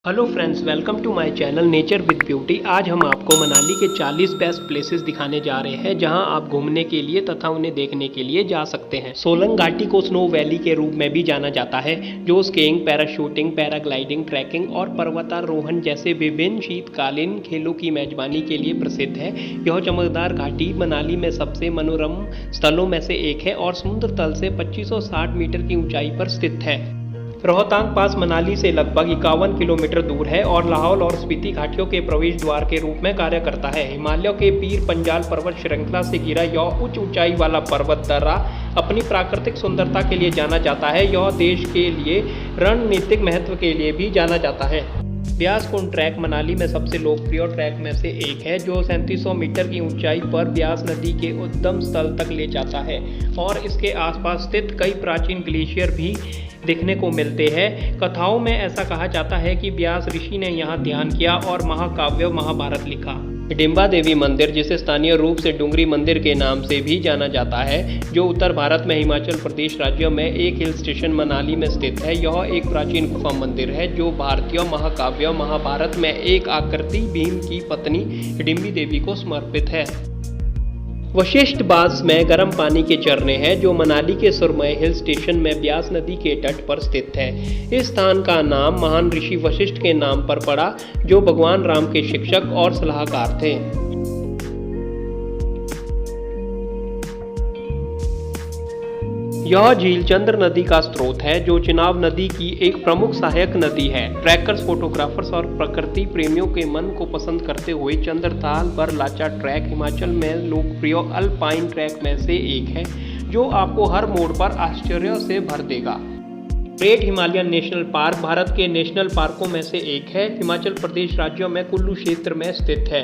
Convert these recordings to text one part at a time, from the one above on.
Hello friends, welcome to my channel nature with beauty. आज हम आपको मनाली के 40 बेस्ट प्लेसेस दिखाने जा रहे हैं जहां आप घूमने के लिए तथा उन्हें देखने के लिए जा सकते हैं। सोलंग घाटी को स्नो वैली के रूप में भी जाना जाता है, जो स्कीइंग, पैराशूटिंग, पैराग्लाइडिंग, ट्रैकिंग और पर्वतारोहण जैसे विभिन्न शीतकालीन खेलों की मेजबानी के लिए प्रसिद्ध है। यह चमकदार घाटी मनाली में सबसे मनोरम स्थलों में से एक है और समुद्र तल से 2560 मीटर की ऊंचाई पर स्थित है। रोहतांग पास मनाली से लगभग 51 किलोमीटर दूर है और लाहौल और स्पीति घाटियों के प्रवेश द्वार के रूप में कार्य करता है। हिमालयों के पीर पंजाल पर्वत श्रृंखला से घिरा यह उच्च ऊंचाई वाला पर्वत दर्रा अपनी प्राकृतिक सुंदरता के लिए जाना जाता है। यह देश के लिए रणनीतिक महत्व के लिए भी जाना जाता है। ब्यास कुंड ट्रैक मनाली में सबसे लोकप्रिय ट्रैक में से एक है, जो 3700 मीटर की ऊंचाई पर ब्यास नदी के उद्गम स्थल तक ले जाता है और इसके आसपास स्थित कई प्राचीन ग्लेशियर भी देखने को मिलते हैं। कथाओं में ऐसा कहा जाता है कि व्यास ऋषि ने यहाँ ध्यान किया और महाकाव्य महाभारत लिखा। हिडिंबा देवी मंदिर, जिसे स्थानीय रूप से डुंगरी मंदिर के नाम से भी जाना जाता है, जो उत्तर भारत में हिमाचल प्रदेश राज्य में एक हिल स्टेशन मनाली में स्थित है। यह एक प्राचीन गुफा मंदिर है जो भारतीय महाकाव्य महाभारत में एक आकृति भीम की पत्नी हिडिंबा देवी को समर्पित है। वशिष्ठ बास में गर्म पानी के झरने हैं, जो मनाली के सुरमय हिल स्टेशन में ब्यास नदी के तट पर स्थित है। इस स्थान का नाम महान ऋषि वशिष्ठ के नाम पर पड़ा, जो भगवान राम के शिक्षक और सलाहकार थे। यह झील चंद्र नदी का स्रोत है, जो चिनाब नदी की एक प्रमुख सहायक नदी है। ट्रैकर्स, फोटोग्राफर्स और प्रकृति प्रेमियों के मन को पसंद करते हुए चंद्रताल बरलाचा ट्रैक हिमाचल में लोकप्रिय अल्पाइन ट्रैक में से एक है, जो आपको हर मोड़ पर आश्चर्य से भर देगा। Great Himalayan national park Bharat के नेशनल पार्कों में से एक है। हिमाचल प्रदेश राज्य में कुल्लू क्षेत्र में स्थित है।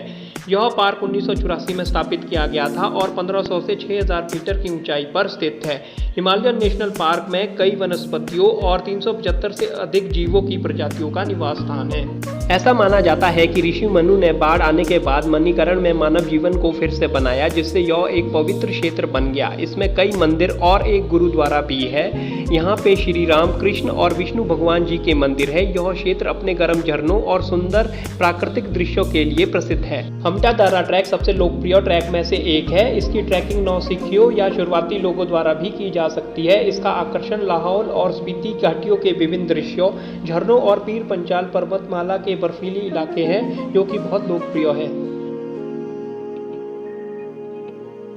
यह पार्क 1984 में स्थापित किया गया था और 1500 से 6000 मीटर की ऊंचाई पर स्थित है। हिमालयन नेशनल पार्क में कई वनस्पतियों और 375 से अधिक जीवों की प्रजातियों का निवास स्थान है। ऐसा माना जाता है कि ऋषि मनु ने बाढ़ आने के बाद मणिकरण में मानव जीवन को फिर से बनाया, जिससे यह एक पवित्र क्षेत्र बन गया। इसमें कई मंदिर और एक गुरुद्वारा भी है। यहाँ पे श्री राम, कृष्ण और विष्णु भगवान जी के मंदिर है। यह क्षेत्र अपने गर्म झरनों और सुंदर प्राकृतिक दृश्यों के लिए प्रसिद्ध है। हमटा दर्रा ट्रैक सबसे लोकप्रिय ट्रैक में से एक है। इसकी ट्रैकिंग नौसिखियों या शुरुआती लोगों द्वारा भी की जा सकती है। इसका आकर्षण लाहौल और स्पीति घाटियों के विभिन्न दृश्यों, झरनों और पीर पंचाल पर्वतमाला के बर्फीली इलाके हैं, जो कि बहुत लोकप्रिय है।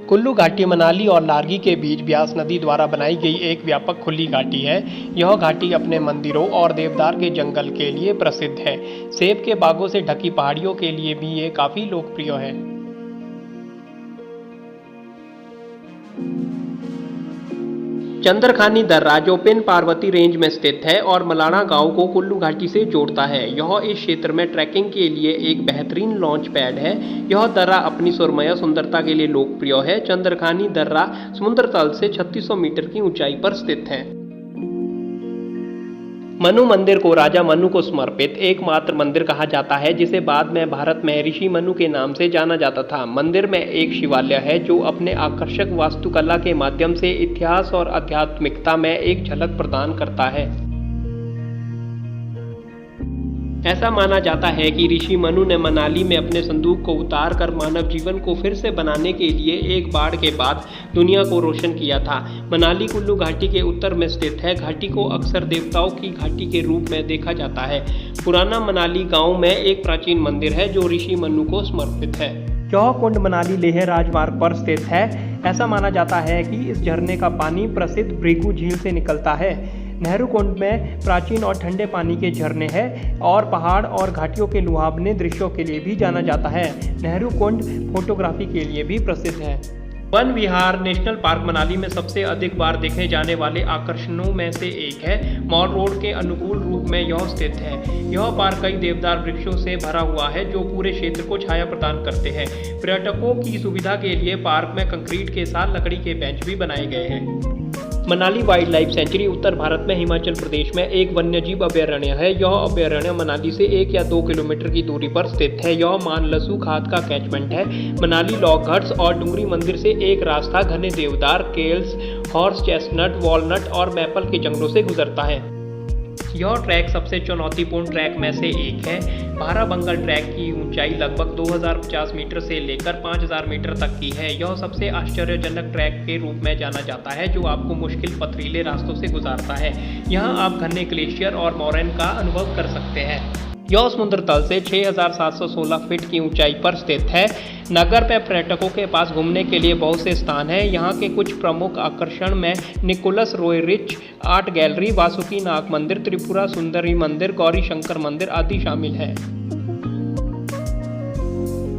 कुल्लू घाटी मनाली और लारगी के बीच ब्यास नदी द्वारा बनाई गई एक व्यापक खुली घाटी है। यह घाटी अपने मंदिरों और देवदार के जंगल के लिए प्रसिद्ध है। सेब के बागों से ढकी पहाड़ियों के लिए भी ये काफी लोकप्रिय है। चंद्रखानी दर्रा, जो पिन पार्वती रेंज में स्थित है और मलाना गांव को कुल्लू घाटी से जोड़ता है, यह इस क्षेत्र में ट्रैकिंग के लिए एक बेहतरीन लॉन्च पैड है। यह दर्रा अपनी सुरमय सुंदरता के लिए लोकप्रिय है। चंद्रखानी दर्रा समुद्र तल से 3600 मीटर की ऊंचाई पर स्थित है। मनु मंदिर को राजा मनु को समर्पित एकमात्र मंदिर कहा जाता है, जिसे बाद में भारत में ऋषि मनु के नाम से जाना जाता था। मंदिर में एक शिवालय है, जो अपने आकर्षक वास्तुकला के माध्यम से इतिहास और आध्यात्मिकता में एक झलक प्रदान करता है। ऐसा माना जाता है कि ऋषि मनु ने मनाली में अपने संदूक को उतार कर मानव जीवन को फिर से बनाने के लिए एक बाढ़ के बाद दुनिया को रोशन किया था। मनाली कुल्लू घाटी के उत्तर में स्थित है। घाटी को अक्सर देवताओं की घाटी के रूप में देखा जाता है। पुराना मनाली गांव में एक प्राचीन मंदिर है, जो ऋषि मनु को समर्पित है। यह कुंड मनाली लेह राजमार्ग पर स्थित है। ऐसा माना जाता है कि इस झरने का पानी प्रसिद्ध भृगु झील से निकलता है। नेहरू कुंड में प्राचीन और ठंडे पानी के झरने हैं और पहाड़ और घाटियों के लुभावने दृश्यों के लिए भी जाना जाता है। नेहरू कुंड फोटोग्राफी के लिए भी प्रसिद्ध है। वन विहार नेशनल पार्क मनाली में सबसे अधिक बार देखे जाने वाले आकर्षणों में से एक है। मॉल रोड के अनुकूल रूप में यह स्थित है। यह पार्क कई देवदार वृक्षों से भरा हुआ है, जो पूरे क्षेत्र को छाया प्रदान करते हैं। पर्यटकों की सुविधा के लिए पार्क में कंक्रीट के साथ लकड़ी के बेंच भी बनाए गए हैं। मनाली वाइल्ड लाइफ सेंचुरी उत्तर भारत में हिमाचल प्रदेश में एक वन्यजीव अभयारण्य है। यह अभयारण्य मनाली से 1 या 2 किलोमीटर की दूरी पर स्थित है। यह मानलसू खाद का कैचमेंट है। मनाली लॉग हट्स और डुंगरी मंदिर से एक रास्ता घने देवदार, केल्स, हॉर्स चेस्टनट, वॉलनट और मैपल के जंगलों से गुजरता है। यह ट्रैक सबसे चुनौतीपूर्ण ट्रैक में से एक है। भाराबंगल ट्रैक की ऊंचाई लगभग 2050 मीटर से लेकर 5000 मीटर तक की है। यह सबसे आश्चर्यजनक ट्रैक के रूप में जाना जाता है जो आपको मुश्किल पथरीले रास्तों से गुजारता है। यहाँ आप घने ग्लेशियर और मोरैन का अनुभव कर सकते हैं। यह समुद्र तल से 6716 फीट की ऊंचाई पर स्थित है। नगर में पर्यटकों के पास घूमने के लिए बहुत से स्थान हैं। यहाँ के कुछ प्रमुख आकर्षण में निकोलस रोएरिच आर्ट गैलरी, वासुकी नाग मंदिर, त्रिपुरा सुंदरी मंदिर, गौरी शंकर मंदिर आदि शामिल हैं।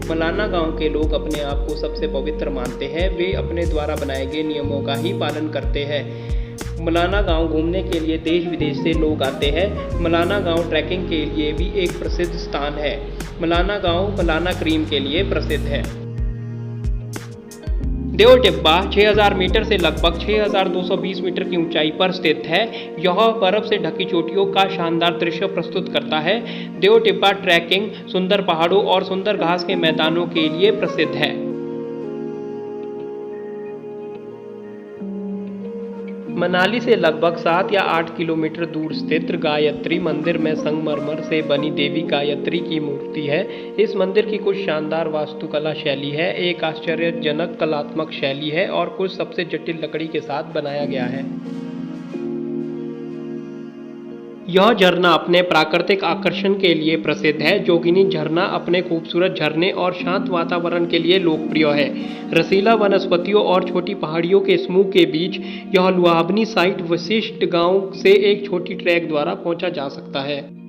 मलाना गांव के लोग अपने आप को सबसे पवित्र मानते हैं। वे अपने द्वारा बनाए गए नियमों का ही पालन करते हैं। मलाना गांव घूमने के लिए देश विदेश से लोग आते हैं। मलाना गांव ट्रैकिंग के लिए भी एक प्रसिद्ध स्थान है। मलाना गांव मलाना क्रीम के लिए प्रसिद्ध है। देव टिब्बा 6000 मीटर से लगभग 6220 मीटर की ऊंचाई पर स्थित है। यह बर्फ से ढकी चोटियों का शानदार दृश्य प्रस्तुत करता है। देव टिब्बा ट्रैकिंग सुंदर पहाड़ों और सुंदर घास के मैदानों के लिए प्रसिद्ध है। मनाली से लगभग 7 या 8 किलोमीटर दूर स्थित गायत्री मंदिर में संगमरमर से बनी देवी गायत्री की मूर्ति है। इस मंदिर की कुछ शानदार वास्तुकला शैली है, एक आश्चर्यजनक कलात्मक शैली है और कुछ सबसे जटिल लकड़ी के साथ बनाया गया है। यह झरना अपने प्राकृतिक आकर्षण के लिए प्रसिद्ध है। जोगिनी झरना अपने खूबसूरत झरने और शांत वातावरण के लिए लोकप्रिय है। रसीला वनस्पतियों और छोटी पहाड़ियों के समूह के बीच यह लुभावनी साइट वशिष्ठ गांव से एक छोटी ट्रैक द्वारा पहुंचा जा सकता है।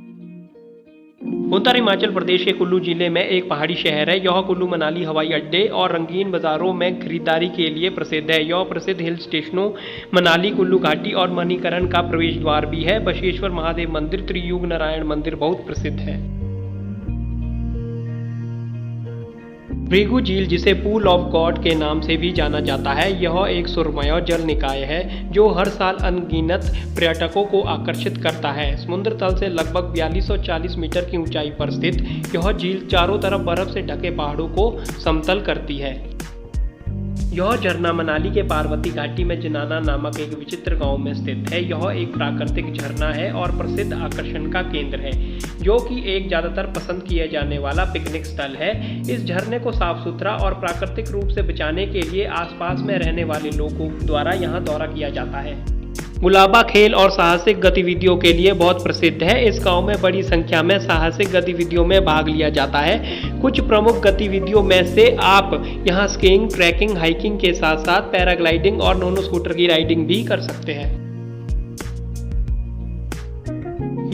उत्तर हिमाचल प्रदेश के कुल्लू जिले में एक पहाड़ी शहर है। यह कुल्लू मनाली हवाई अड्डे और रंगीन बाजारों में खरीदारी के लिए प्रसिद्ध है। यह प्रसिद्ध हिल स्टेशनों मनाली, कुल्लू घाटी और मणिकरण का प्रवेश द्वार भी है। बसवेश्वर महादेव मंदिर, त्रियुग नारायण मंदिर बहुत प्रसिद्ध है। भृगु झील, जिसे पूल ऑफ गॉड के नाम से भी जाना जाता है, यह एक सुरमय जल निकाय है जो हर साल अनगिनत पर्यटकों को आकर्षित करता है। समुद्र तल से लगभग 4240 मीटर की ऊंचाई पर स्थित यह झील चारों तरफ बर्फ से ढके पहाड़ों को समतल करती है। यह झरना मनाली के पार्वती घाटी में जनाना नामक एक विचित्र गांव में स्थित है। यह एक प्राकृतिक झरना है और प्रसिद्ध आकर्षण का केंद्र है, जो कि एक ज्यादातर पसंद किया जाने वाला पिकनिक स्थल है। इस झरने को साफ सुथरा और प्राकृतिक रूप से बचाने के लिए आसपास में रहने वाले लोगों द्वारा यहाँ दौरा किया जाता है। गुलाबा खेल और साहसिक गतिविधियों के लिए बहुत प्रसिद्ध है। इस गांव में बड़ी संख्या में साहसिक गतिविधियों में भाग लिया जाता है। कुछ प्रमुख गतिविधियों में से आप यहां स्कीइंग, ट्रैकिंग, हाइकिंग के साथ साथ पैराग्लाइडिंग और नोनो स्कूटर की राइडिंग भी कर सकते हैं।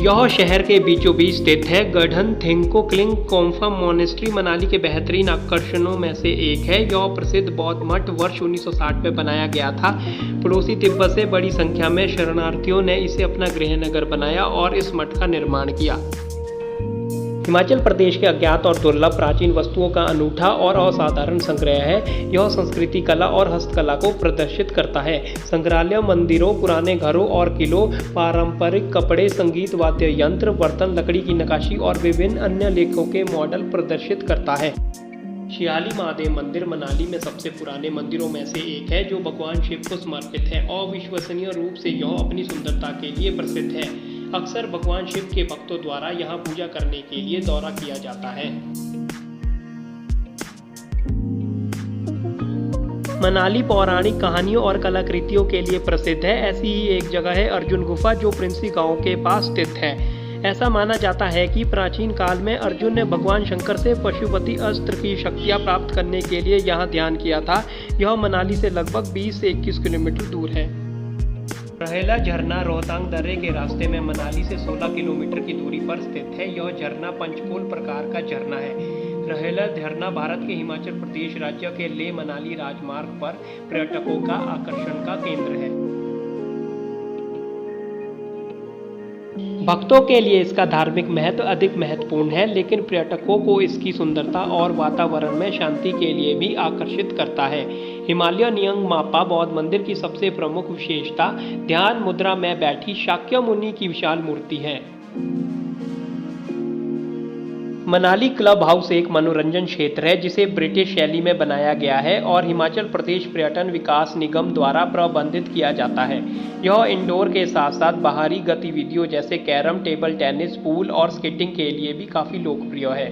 यह शहर के बीचों बीच स्थित है। गढ़न थिंको क्लिंग कोम्फा मोनेस्ट्री मनाली के बेहतरीन आकर्षणों में से एक है। यह प्रसिद्ध बौद्ध मठ वर्ष 1960 में बनाया गया था। पड़ोसी तिब्बत से बड़ी संख्या में शरणार्थियों ने इसे अपना गृहनगर बनाया और इस मठ का निर्माण किया। हिमाचल प्रदेश के अज्ञात और दुर्लभ प्राचीन वस्तुओं का अनूठा और असाधारण संग्रह है। यह संस्कृति, कला और हस्तकला को प्रदर्शित करता है। संग्रहालय मंदिरों, पुराने घरों और किलों, पारंपरिक कपड़े, संगीत, वाद्य यंत्र, बर्तन, लकड़ी की नक्काशी और विभिन्न अन्य लेखों के मॉडल प्रदर्शित करता है। शियाली महादेव मंदिर मनाली में सबसे पुराने मंदिरों में से एक है, जो भगवान शिव को समर्पित है। अविश्वसनीय रूप से यह अपनी सुंदरता के लिए प्रसिद्ध है। अक्सर भगवान शिव के भक्तों द्वारा यहाँ पूजा करने के लिए दौरा किया जाता है। मनाली पौराणिक कहानियों और कलाकृतियों के लिए प्रसिद्ध है। ऐसी ही एक जगह है अर्जुन गुफा, जो प्रिंसी गांव के पास स्थित है। ऐसा माना जाता है कि प्राचीन काल में अर्जुन ने भगवान शंकर से पशुपति अस्त्र की शक्तियाँ प्राप्त करने के लिए यहाँ ध्यान किया था। यह मनाली से लगभग 20 से 21 किलोमीटर दूर है। रहेला झरना रोहतांग दर्रे के रास्ते में मनाली से 16 किलोमीटर की दूरी पर स्थित है। यह झरना पंचपोल प्रकार का झरना है। रहेला झरना भारत के हिमाचल प्रदेश राज्य के लेह मनाली राजमार्ग पर पर्यटकों का आकर्षण का केंद्र है। भक्तों के लिए इसका धार्मिक महत्व अधिक महत्वपूर्ण है, लेकिन पर्यटकों को इसकी सुंदरता और वातावरण में शांति के लिए भी आकर्षित करता है। हिमालय नियंग मापा बौद्ध मंदिर की सबसे प्रमुख विशेषता ध्यान मुद्रा में बैठी शाक्य मुनि की विशाल मूर्ति है। मनाली क्लब हाउस एक मनोरंजन क्षेत्र है जिसे ब्रिटिश शैली में बनाया गया है और हिमाचल प्रदेश पर्यटन विकास निगम द्वारा प्रबंधित किया जाता है। यह इंडोर के साथ साथ बाहरी गतिविधियों जैसे कैरम, टेबल टेनिस, पूल और स्केटिंग के लिए भी काफी लोकप्रिय है।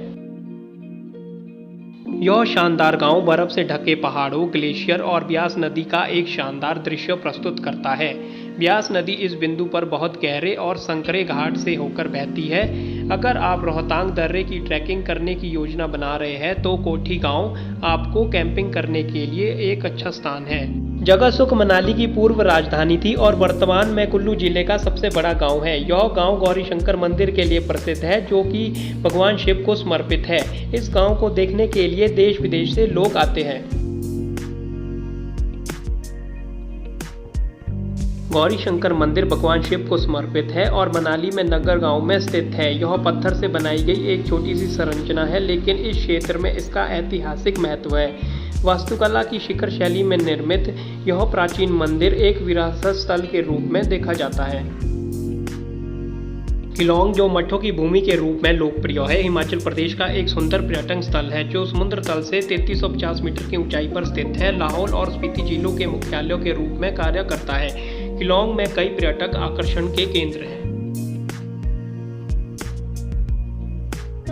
यह शानदार गांव बर्फ से ढके पहाड़ों, ग्लेशियर और ब्यास नदी का एक शानदार दृश्य प्रस्तुत करता है। ब्यास नदी इस बिंदु पर बहुत गहरे और संकरे घाट से होकर बहती है। अगर आप रोहतांग दर्रे की ट्रैकिंग करने की योजना बना रहे हैं तो कोठी गांव आपको कैंपिंग करने के लिए एक अच्छा स्थान है। जगतसुख मनाली की पूर्व राजधानी थी और वर्तमान में कुल्लू जिले का सबसे बड़ा गांव है। यह गांव गौरी शंकर मंदिर के लिए प्रसिद्ध है जो कि भगवान शिव को समर्पित है। इस गांव को देखने के लिए देश विदेश से लोग आते हैं। गौरी शंकर मंदिर भगवान शिव को समर्पित है और मनाली में नगर गांव में स्थित है। यह पत्थर से बनाई गई एक छोटी सी संरचना है, लेकिन इस क्षेत्र में इसका ऐतिहासिक महत्व है। वास्तुकला की शिखर शैली में निर्मित यह प्राचीन मंदिर एक विरासत स्थल के रूप में देखा जाता है। किलोंग, जो मठों की भूमि के रूप में लोकप्रिय है, हिमाचल प्रदेश का एक सुंदर पर्यटन स्थल है जो समुद्र तल से 3350 मीटर की ऊंचाई पर स्थित है। लाहौल और स्पीति जिलों के मुख्यालयों के रूप में कार्य करता है। किलोंग में कई पर्यटक आकर्षण के केंद्र हैं।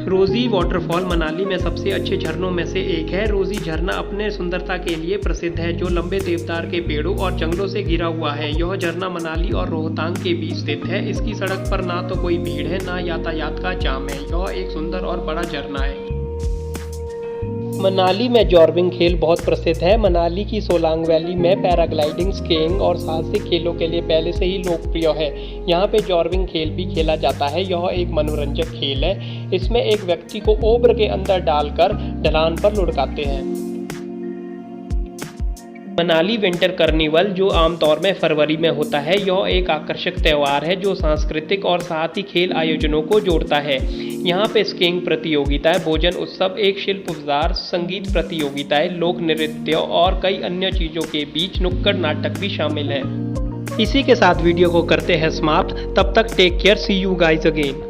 रोजी वाटरफॉल मनाली में सबसे अच्छे झरनों में से एक है। रोजी झरना अपने सुंदरता के लिए प्रसिद्ध है जो लंबे देवदार के पेड़ों और जंगलों से घिरा हुआ है। यह झरना मनाली और रोहतांग के बीच स्थित है। इसकी सड़क पर ना तो कोई भीड़ है ना यातायात का जाम है। यह एक सुंदर और बड़ा झरना है। मनाली में जॉर्बिंग खेल बहुत प्रसिद्ध है। मनाली की सोलांग वैली में पैराग्लाइडिंग, स्कीइंग और साहसिक खेलों के लिए पहले से ही लोकप्रिय है। यहाँ पे जॉर्बिंग खेल भी खेला जाता है। यह एक मनोरंजक खेल है। इसमें एक व्यक्ति को ओब्र के अंदर डालकर ढलान पर लुढ़काते हैं। मनाली विंटर कार्निवल, जो आमतौर में फरवरी में होता है, यह एक आकर्षक त्यौहार है जो सांस्कृतिक और साथ ही खेल आयोजनों को जोड़ता है। यहाँ पे स्कीइंग प्रतियोगिताएं, भोजन उत्सव, एक शिल्प बाजार, संगीत प्रतियोगिताएं, लोक नृत्य और कई अन्य चीजों के बीच नुक्कड़ नाटक भी शामिल है। इसी के साथ वीडियो को करते हैं समाप्त। तब तक take care, see you guys again.